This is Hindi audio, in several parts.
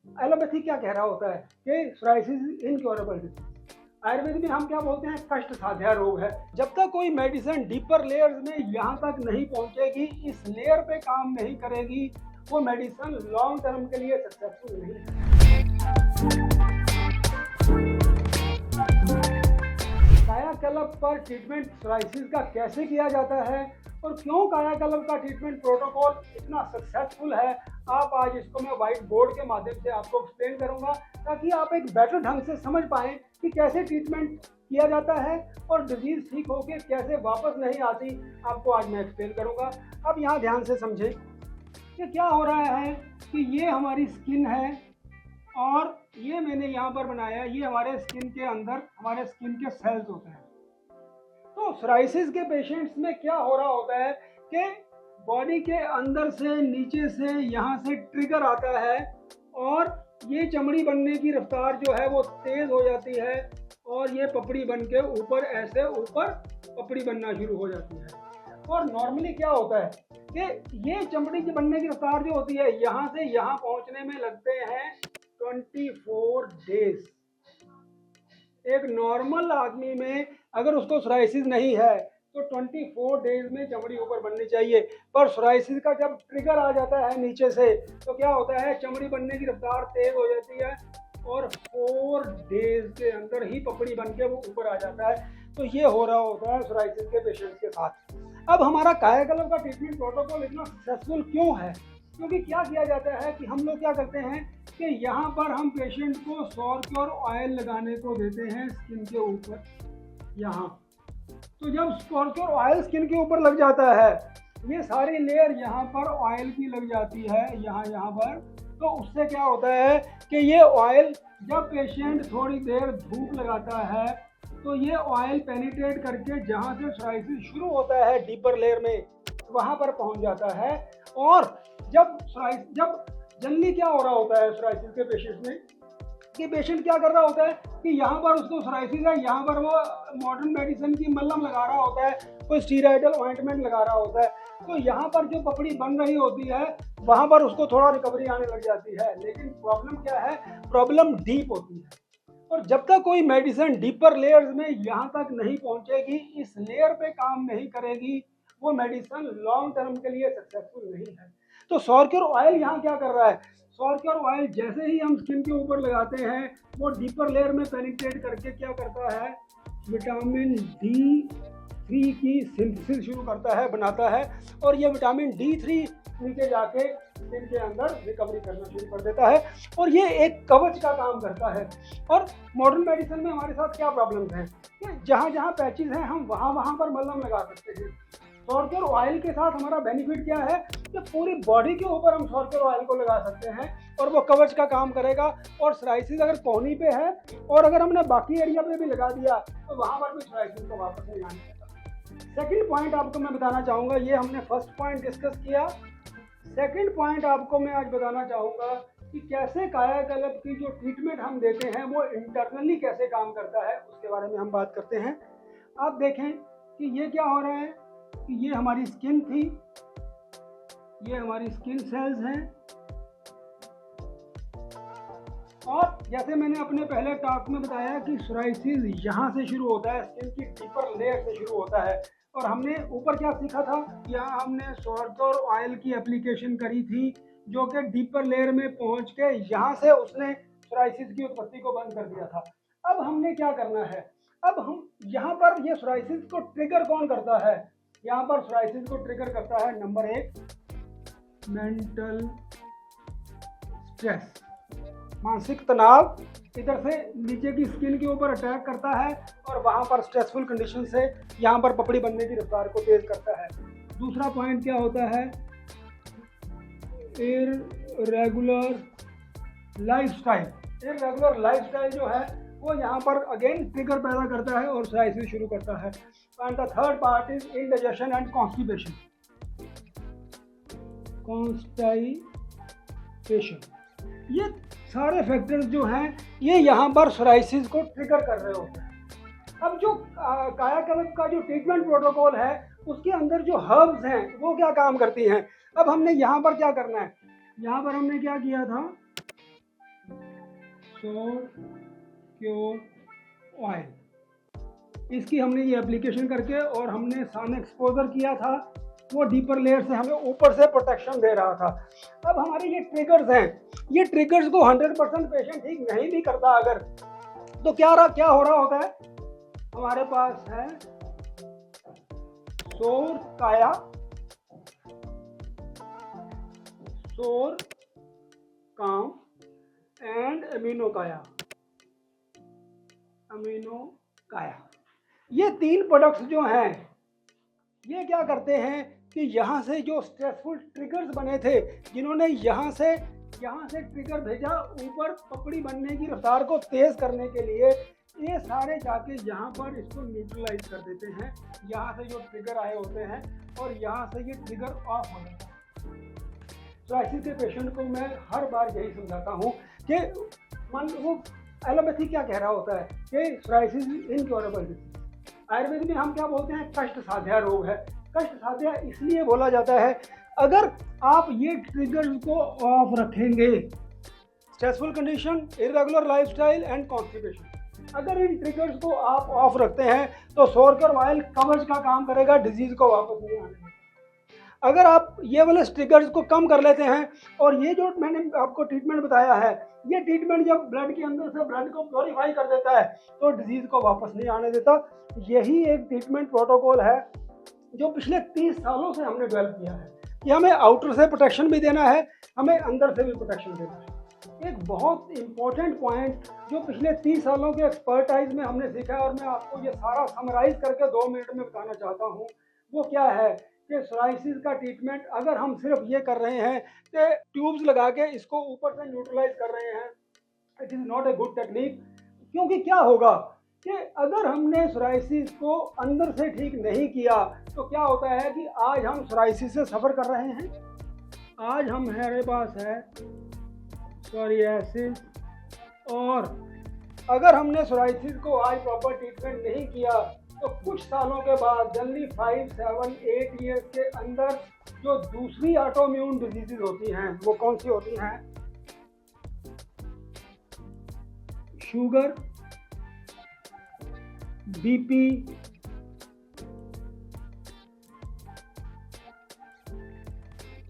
एलोपैथी क्या कह रहा होता है कि सोराइसिस इनक्योरेबल डिजीज। आयुर्वेद में हम क्या बोलते हैं, कष्ट साध्य रोग है। जब तक कोई मेडिसिन डीपर लेयर्स में यहाँ तक नहीं पहुँचेगी, इस लेयर पे काम नहीं करेगी, वो मेडिसिन लॉन्ग टर्म के लिए सक्सेसफुल नहीं है। कायाकल्प पर ट्रीटमेंट सोराइसिस का कैसे किया जाता है और क्यों कायाकल्प का ट्रीटमेंट प्रोटोकॉल इतना सक्सेसफुल है, आप आज इसको मैं व्हाइट बोर्ड के माध्यम से आपको एक्सप्लेन करूंगा, ताकि आप एक बेटर ढंग से समझ पाएं कि कैसे ट्रीटमेंट किया जाता है और डिजीज ठीक होकर कैसे वापस नहीं आती। आपको आज मैं एक्सप्लेन करूंगा। अब यहाँ ध्यान से समझें कि क्या हो रहा है कि ये हमारी स्किन है और ये मैंने यहाँ पर बनाया, ये हमारे स्किन के अंदर हमारे स्किन के सेल्स होते हैं। तो सोराइसिस के पेशेंट्स में क्या हो रहा होता है कि बॉडी के अंदर से नीचे से यहाँ से ट्रिगर आता है और ये चमड़ी बनने की रफ्तार जो है वो तेज हो जाती है और ये पपड़ी बन के ऊपर ऐसे ऊपर पपड़ी बनना शुरू हो जाती है। और नॉर्मली क्या होता है कि ये चमड़ी की बनने की रफ्तार जो होती है, यहाँ से यहाँ पहुँचने में लगते हैं 24 डेज। एक नॉर्मल आदमी में अगर उसको सोराइसिस नहीं है तो 24 डेज में चमड़ी ऊपर बननी चाहिए, पर सोराइसिस का जब ट्रिगर आ जाता है नीचे से तो क्या होता है, चमड़ी बनने की रफ्तार तेज हो जाती है और 4 डेज के अंदर ही पपड़ी बन के वो ऊपर आ जाता है। तो ये हो रहा होता है सोराइसिस के पेशेंट्स के साथ। अब हमारा कायाकल्प का ट्रीटमेंट प्रोटोकॉल इतना सक्सेसफुल क्यों है? क्योंकि क्या किया जाता है कि हम लोग क्या करते हैं कि यहाँ पर हम पेशेंट को सॉर्क्योर ऑयल लगाने को देते हैं स्किन के ऊपर यहाँ। तो जब सॉर्क्योर ऑयल स्किन के ऊपर लग जाता है, ये सारी लेयर यहाँ पर ऑयल की लग जाती है यहाँ पर, तो उससे क्या होता है कि ये ऑयल जब पेशेंट थोड़ी देर धूप लगाता है तो ये ऑयल पेनिट्रेट करके जहाँ से सोराइसिस शुरू होता है डीपर लेयर में, वहाँ पर पहुँच जाता है। और जब जनरली क्या हो रहा होता है सोराइसिस के पेशेंट में कि पेशेंट क्या कर रहा होता है कि यहाँ पर उसको सोराइसिस है, यहाँ पर वो मॉडर्न मेडिसिन की मलहम लगा रहा होता है, कोई स्टीरॉयडल ऑइंटमेंट लगा रहा होता है, तो यहाँ पर जो पपड़ी बन रही होती है वहाँ पर उसको थोड़ा रिकवरी आने लग जाती है। लेकिन प्रॉब्लम क्या है, प्रॉब्लम डीप होती है। और जब तक कोई मेडिसिन डीपर लेयर्स में यहाँ तक नहीं पहुँचेगी, इस लेयर पे काम नहीं करेगी, वो मेडिसिन लॉन्ग टर्म के लिए सक्सेसफुल नहीं है। तो सॉर्क्योर ऑयल यहाँ क्या कर रहा है, सॉर्क्योर ऑयल जैसे ही हम स्किन के ऊपर लगाते हैं वो डीपर लेयर में पेनिट्रेट करके क्या करता है, विटामिन D3 की सिंथेसिस शुरू करता है, बनाता है, और ये विटामिन D3 नीचे जाके स्किन के अंदर रिकवरी करना शुरू कर देता है और ये एक कवच का काम करता है। और मॉडर्न मेडिसिन में हमारे साथ क्या प्रॉब्लम्स हैं कि जहाँ जहाँ पैचेस हैं हम वहाँ पर मलहम लगा सकते हैं। सॉर्क्योर ऑयल के साथ हमारा बेनिफिट क्या है कि पूरी बॉडी के ऊपर हम सॉर्क्योर ऑयल को लगा सकते हैं और वो कवच का काम करेगा। और सोराइसिस अगर कोहनी पे है और अगर हमने बाकी एरिया पे भी लगा दिया तो वहाँ पर भी सोराइसिस को वापस नहीं आने देगा। सेकंड पॉइंट आपको मैं बताना चाहूँगा, ये हमने फर्स्ट पॉइंट डिस्कस किया। सेकंड पॉइंट आपको मैं आज बताना चाहूँगा कि कैसे कायाकल्प की जो ट्रीटमेंट हम देते हैं वो इंटरनली कैसे काम करता है, उसके बारे में हम बात करते हैं। आप देखें कि ये क्या हो रहा है कि ये हमारी स्किन थी, ये हमारी स्किन सेल्स हैं, और जैसे मैंने अपने पहले टॉक में बताया कि सोराइसिस यहाँ से शुरू होता है, स्किन की डीपर लेयर से शुरू होता है। और हमने ऊपर क्या सीखा था, यहाँ हमने सॉर्क्योर ऑयल की एप्लीकेशन करी थी जो कि डीपर लेयर में पहुँच के यहाँ से उसने सोराइसिस की उत्पत्ति को बंद कर दिया था। अब हमने क्या करना है, अब हम यहाँ पर ये सोराइसिस को ट्रिगर कौन करता है, यहाँ पर सोराइसिस को ट्रिगर करता है नंबर 1 मेंटल स्ट्रेस, मानसिक तनाव इधर से नीचे की स्किन के ऊपर अटैक करता है और वहाँ पर स्ट्रेसफुल कंडीशन से यहाँ पर पपड़ी बनने की रफ्तार को तेज करता है। दूसरा पॉइंट क्या होता है, इररेगुलर लाइफस्टाइल। इररेगुलर लाइफस्टाइल जो है वो यहाँ पर अगेन ट्रिगर पैदा करता है और सोराइसिस शुरू करता है। And the third part is indigestion and constipation. ये सारे फैक्टर्स जो हैं ये यहाँ पर सोराइसिस को ट्रिगर कर रहे होते हैं। अब जो कायाकल्प का जो ट्रीटमेंट प्रोटोकॉल है उसके अंदर जो हर्ब्स हैं वो क्या काम करती हैं। अब हमने यहाँ पर क्या करना है, यहाँ पर हमने क्या किया था सौर क्योर ऑयल, इसकी हमने ये एप्लीकेशन करके और हमने सन एक्सपोजर किया था, वो डीपर लेयर से हमें ऊपर से प्रोटेक्शन दे रहा था। अब हमारे ये ट्रिगर्स हैं, ये ट्रिगर्स को 100% पेशेंट ठीक नहीं भी करता अगर, तो क्या हो रहा होता है, हमारे पास है सौर काया, सौर काम एंड अमीनो काया, ये 3 प्रोडक्ट्स जो हैं ये क्या करते हैं कि यहाँ से जो स्ट्रेसफुल ट्रिगर्स बने थे, जिन्होंने यहाँ से ट्रिगर भेजा ऊपर पपड़ी बनने की रफ्तार को तेज करने के लिए, ये सारे जाके यहाँ पर इसको न्यूट्रलाइज कर देते हैं। यहाँ से जो ट्रिगर आए होते हैं और यहाँ से ये ट्रिगर ऑफ हो जाता है। सोराइसिस के पेशेंट को मैं हर बार यही समझाता हूँ कि वो एलोपैथी क्या कह रहा होता है कि सोराइसिस इनक्योरेबल डिजीज, आयुर्वेद में हम क्या बोलते हैं, कष्ट साध्य रोग है। कष्ट साध्य इसलिए बोला जाता है अगर आप ये ट्रिगर्स को ऑफ रखेंगे, stressful condition, irregular lifestyle and constipation, अगर इन ट्रिगर्स को आप ऑफ रखते हैं तो सौर क्योर ऑयल कवच का काम करेगा, डिजीज को वापस नहीं आने देगा। अगर आप ये वाले ट्रिगर्स को कम कर लेते हैं और ये जो मैंने आपको ट्रीटमेंट बताया है, ये ट्रीटमेंट जब ब्लड के अंदर से ब्लड को प्योरीफाई कर देता है तो डिजीज को वापस नहीं आने देता। यही एक ट्रीटमेंट प्रोटोकॉल है जो पिछले 30 सालों से हमने डेवलप किया है कि हमें आउटर से प्रोटेक्शन भी देना है, हमें अंदर से भी प्रोटेक्शन देना है। एक बहुत इंपॉर्टेंट पॉइंट जो पिछले 30 सालों के एक्सपर्टाइज में हमने सीखा है और मैं आपको ये सारा समराइज करके 2 मिनट में बताना चाहता हूँ, वो क्या है कि सोराइसिस का ट्रीटमेंट अगर हम सिर्फ ये कर रहे हैं कि ट्यूब्स लगा के इसको ऊपर से न्यूट्रलाइज कर रहे हैं, it is not a good technique. क्योंकि क्या होगा कि अगर हमने सोराइसिस को अंदर से ठीक नहीं किया तो क्या होता है कि आज हम सोराइसिस से सफ़र कर रहे हैं, आज हमारे पास है सोरियासिस, और अगर हमने सोराइसिस को आज प्रॉपर ट्रीटमेंट नहीं किया तो कुछ सालों के बाद जल्दी 5, 7, 8 ईयर्स के अंदर जो दूसरी ऑटोइम्यून डिजीजेज होती हैं, वो कौन सी होती हैं, शुगर, बीपी,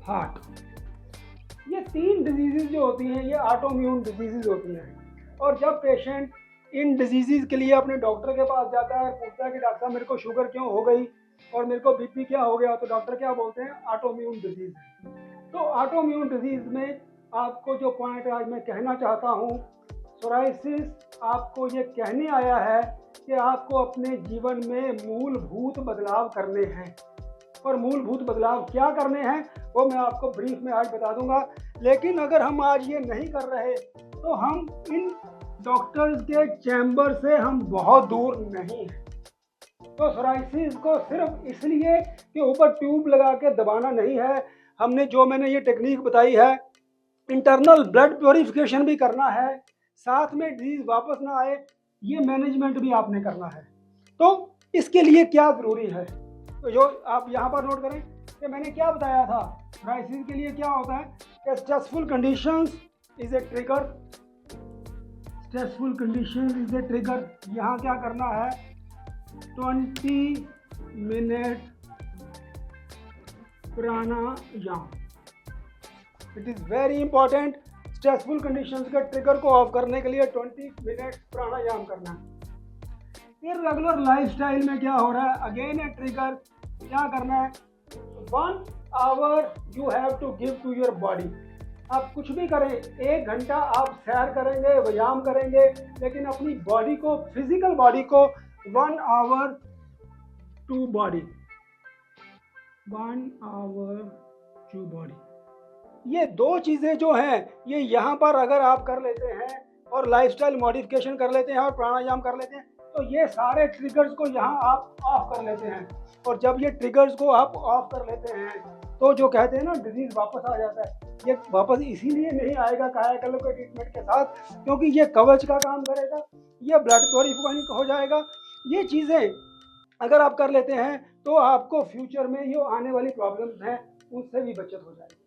हार्ट, ये 3 डिजीजेज जो होती हैं ये ऑटोइम्यून डिजीजेज होती हैं। और जब पेशेंट इन डिजीज़ के लिए अपने डॉक्टर के पास जाता है, पूछता है कि डॉक्टर साहब मेरे को शुगर क्यों हो गई और मेरे को बीपी क्या हो गया, तो डॉक्टर क्या बोलते हैं, ऑटोइम्यून डिजीज़। तो ऑटोइम्यून डिजीज़ में आपको जो पॉइंट आज मैं कहना चाहता हूँ, सोराइसिस आपको ये कहने आया है कि आपको अपने जीवन में मूलभूत बदलाव करने हैं। और मूलभूत बदलाव क्या करने हैं वो मैं आपको ब्रीफ में आज बता दूंगा। लेकिन अगर हम आज ये नहीं कर रहे तो हम इन डॉक्टर्स के चैम्बर से हम बहुत दूर नहीं हैं। तो सोराइसिस को सिर्फ इसलिए कि ऊपर ट्यूब लगा के दबाना नहीं है, मैंने ये टेक्निक बताई है, इंटरनल ब्लड प्योरिफिकेशन भी करना है, साथ में डिजीज वापस ना आए ये मैनेजमेंट भी आपने करना है। तो इसके लिए क्या ज़रूरी है, तो जो आप यहाँ पर नोट करें कि मैंने क्या बताया था, सोराइसिस के लिए क्या होता है कि stressful conditions is a trigger, stressful condition is a trigger. यहाँ क्या करना है, 20 minute pranayama, it is very important. Stressful conditions के ट्रिगर को ऑफ करने के लिए 20 मिनट प्राणायाम करना है। इर्रेगुलर लाइफस्टाइल में क्या हो रहा है, अगेन ए ट्रिगर, क्या करना है, 1 hour you have to give to your body. आप कुछ भी करें, 1 घंटा आप सैर करेंगे, व्यायाम करेंगे, लेकिन अपनी बॉडी को, फिजिकल बॉडी को 1 hour to body, 1 hour to body. ये 2 चीज़ें जो हैं ये यहाँ पर अगर आप कर लेते हैं और लाइफस्टाइल मॉडिफिकेशन कर लेते हैं और प्राणायाम कर लेते हैं तो ये सारे ट्रिगर्स को यहाँ आप ऑफ कर लेते हैं। और जब ये ट्रिगर्स को आप ऑफ कर लेते हैं तो जो कहते हैं ना डिजीज़ वापस आ जाता है, ये वापस इसीलिए नहीं आएगा कायाकल्प के ट्रीटमेंट के साथ क्योंकि ये कवच का काम करेगा, ये ब्लड प्योरिफाइंग हो जाएगा। ये चीज़ें अगर आप कर लेते हैं तो आपको फ्यूचर में जो आने वाली प्रॉब्लम्स हैं उनसे भी बचत हो जाएगी।